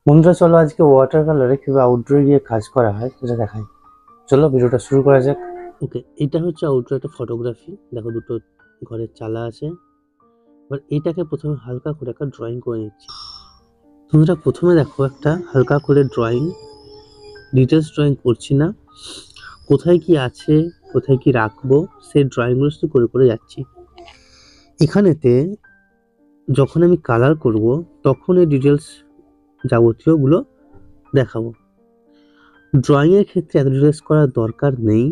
বন্ধুরা চলো আজকে ওয়াটার কালারে কিভাবে আউটডোরে গিয়ে কাজ করা হয় সেটা দেখাই। চলো ভিডিওটা শুরু করা যাক। ওকে, এটা হচ্ছে আউটডোর একটা ফটোগ্রাফি। দেখো দুটো ঘরের চালা আছে। এবার এটাকে প্রথমে হালকা করে একটা ড্রয়িং করে নিচ্ছি। তোমরা প্রথমে দেখো একটা হালকা করে ড্রয়িং, ডিটেলস ড্রয়িং করছি না, কোথায় কি আছে কোথায় কি রাখবো সেই ড্রয়িংগুলো শুধু করে করে যাচ্ছি। এখানেতে যখন আমি কালার করব তখন এই ডিটেলস যাবতীয়গুলো দেখাবো। ড্রয়িং এর ক্ষেত্রে এত ডিটেলস করার দরকার নেই,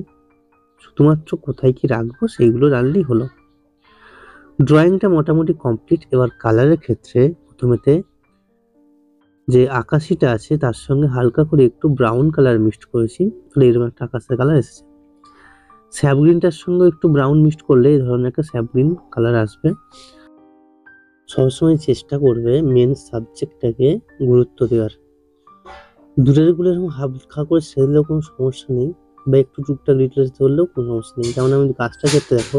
শুধুমাত্র কোথায় কি রাখবো সেইগুলো জানলেই হলো। ড্রয়িংটা মোটামুটি কমপ্লিট। এবার কালারের ক্ষেত্রে প্রথমেতে যে আকাশিটা আছে তার সঙ্গে হালকা করে একটু ব্রাউন কালার মিক্সড করেছি, তাহলে এরকম একটা আকাশের কালার এসেছে। স্যাপ গ্রিনটার সঙ্গে একটু ব্রাউন মিক্সড করলে এই ধরনের একটা স্যাপ গ্রিন কালার আসবে। সবসময় চেষ্টা করবে মেন সাবজেক্টটাকে গুরুত্ব দেওয়ার। দূরেরগুলো এরকম হালকা করে ছেড়ে দিলেও কোনো সমস্যা নেই, বা একটু টুকটাক ডিটেলস ধরলেও কোনো সমস্যা নেই। যেমন আমি গাছটা ক্ষেত্রে দেখো,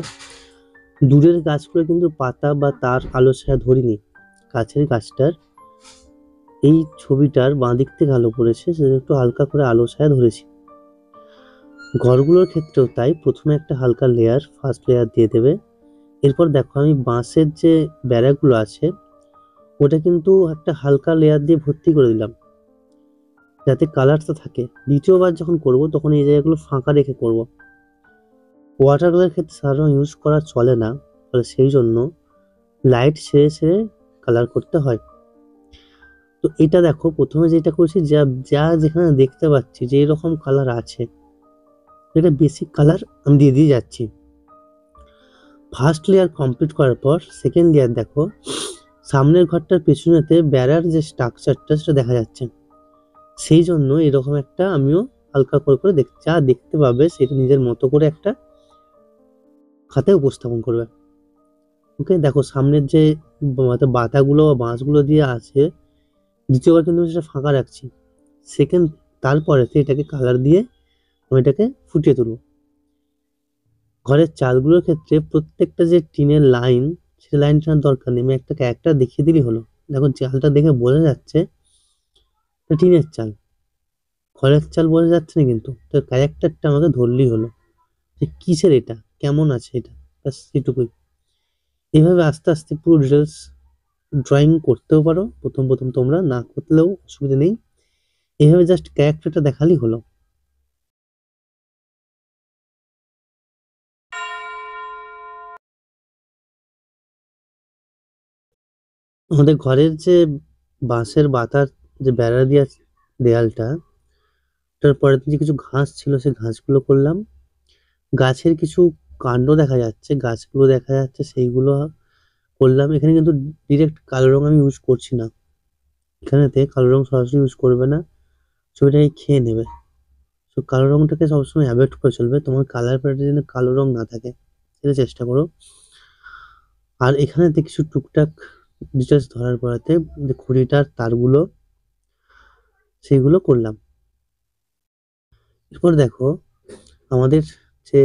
দূরের গাছগুলো কিন্তু পাতা বা তার আলো ছায়া ধরিনি, কাছের গাছটার এই ছবিটার বাঁ দিক থেকে আলো পড়েছে, সেটা একটু হালকা করে আলো ছায়া ধরেছি। ঘরগুলোর ক্ষেত্রেও তাই, প্রথমে একটা হালকা লেয়ার, ফার্স্ট লেয়ার দিয়ে দেবে। এরপর দেখো আমি বাঁশের যে বেড়াগুলো আছে ওটা কিন্তু একটা হালকা লেয়ার দিয়ে ভর্তি করে দিলাম, যাতে কালারটা থাকে। দ্বিতীয়বার যখন করব তখন এই জায়গাগুলো ফাঁকা রেখে করব। ওয়াটার কালারের ক্ষেত্রে সাধারণত ইউজ করা চলে না, ফলে সেই জন্য লাইট ছেড়ে ছেড়ে কালার করতে হয়। তো এটা দেখো প্রথমে যেটা করছি, যা যা যেখানে দেখতে পাচ্ছি যে এরকম কালার আছে, এটা বেসিক কালার আমি দিয়ে দিয়ে যাচ্ছি। ফার্স্ট লেয়ার কমপ্লিট করার পর সেকেন্ড লেয়ার দেখো, সামনের ঘরটার পেছনেতে বেড়ার যে স্ট্রাকচারটা সেটা দেখা যাচ্ছে, সেই জন্য এরকম একটা আমিও হালকা করে করে যা দেখতে পাবে সেটা নিজের মতো করে একটা খাতায় উপস্থাপন করবে। ওকে, দেখো সামনের যে বাতাগুলো বা বাঁশগুলো দিয়ে আছে, দ্বিতীয়বার কিন্তু সেটা ফাঁকা রাখছি। সেকেন্ড তারপরেতে এটাকে কালার দিয়ে আমি এটাকে ফুটিয়ে তুলবো। ঘরের চালগুলোর ক্ষেত্রে প্রত্যেকটা যে টিনের লাইন, সেই লাইন টানার দরকার নেই, আমি একটা ক্যারেক্টার দেখিয়ে দিলেই হলো। দেখো চালটা দেখে বোঝা যাচ্ছে এটা টিনের চাল, খড়ের চাল বোঝা যাচ্ছে না, কিন্তু তো ক্যারেক্টারটা আমাকে ধরলেই হলো যে কিসের এটা, কেমন আছে এটা, ব্যাস সেটুকুই। এইভাবে আস্তে আস্তে পুরো ডিটেলস ড্রয়িং করতেও পারো, প্রথম প্রথম তোমরা না করলেও অসুবিধা নেই, এইভাবে জাস্ট ক্যারেক্টারটা দেখালেই হলো। আমাদের ঘরের যে বাঁশের বাতার যে বেড়া দেওয়া দেয়ালটা, তারপরে যে কিছু ঘাস ছিল সেই ঘাসগুলো করলাম। গাছের কিছু কাণ্ড দেখা যাচ্ছে, গাছগুলো দেখা যাচ্ছে, সেইগুলো করলাম। এখানে কিন্তু ডিরেক্ট কালো রং আমি ইউজ করছি না, এখানেতে কালো রং সরাসরি ইউজ করবে না, ছবিটাকে খেয়ে নেবে। তো কালো রংটাকে সবসময় অ্যাভয়েড করে চলবে, তোমার কালার প্যালেটে যেন কালো রং না থাকে সেটা চেষ্টা করো। আর এখানেতে কিছু টুকটাক ডিটেলস ধরার পরেতে যে ঘড়িটার তারগুলো সেইগুলো করলাম। এরপর দেখো আমাদের যে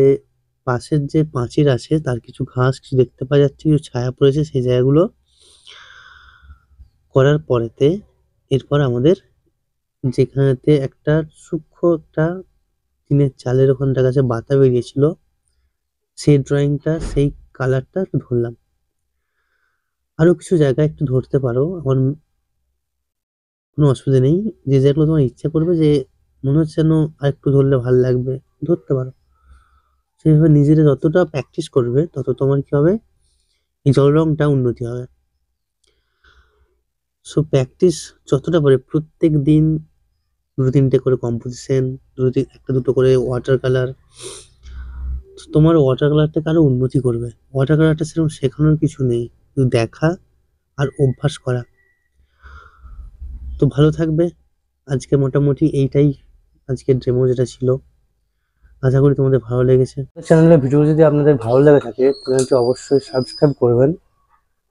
পাশের যে পাঁচিল আছে তার কিছু ঘাস কিছু দেখতে পাওয়া যাচ্ছে, কিছু ছায়া পড়েছে, সেই জায়গাগুলো করার পরেতে এরপর আমাদের যেখানেতে একটা সূক্ষ্ম একটা টিনের চালের ওখানটার কাছে বাতা বেরিয়েছিল, সেই ড্রয়িংটা সেই কালারটা একটু ধরলাম। আরো কিছু জায়গায় একটু ধরতে পারো, আমার কোনো অসুবিধা নেই। যে জায়গাগুলো তোমার ইচ্ছা করবে যে মনে হচ্ছে যেন আর একটু ধরলে ভালো লাগবে, ধরতে পারো। সেইভাবে নিজেরা যতটা প্র্যাকটিস করবে তত তোমার কি হবে, এই জল রংটা উন্নতি হবে। সো প্র্যাকটিস যতটা পারে প্রত্যেক দিন দুটো তিনটে করে কম্পোজিশন, একটা দুটো করে ওয়াটার কালার, তোমার ওয়াটার কালারটাকে আরো উন্নতি করবে। ওয়াটার কালারটা সেরকম শেখানোর কিছু নেই, শুধু দেখা আর অভ্যাস করা। তো ভালো থাকবে। আজকে মোটামুটি এইটাই আজকের ডেমো যেটা ছিল, আশা করি তোমাদের ভালো লেগেছে। চ্যানেলের ভিডিও যদি আপনাদের ভালো লেগে থাকে চ্যানেলটি অবশ্যই সাবস্ক্রাইব করবেন,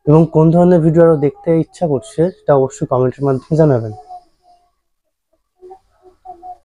এবং কোন ধরনের ভিডিও আরো দেখতে ইচ্ছা করছে সেটা অবশ্যই কমেন্টের মাধ্যমে জানাবেন।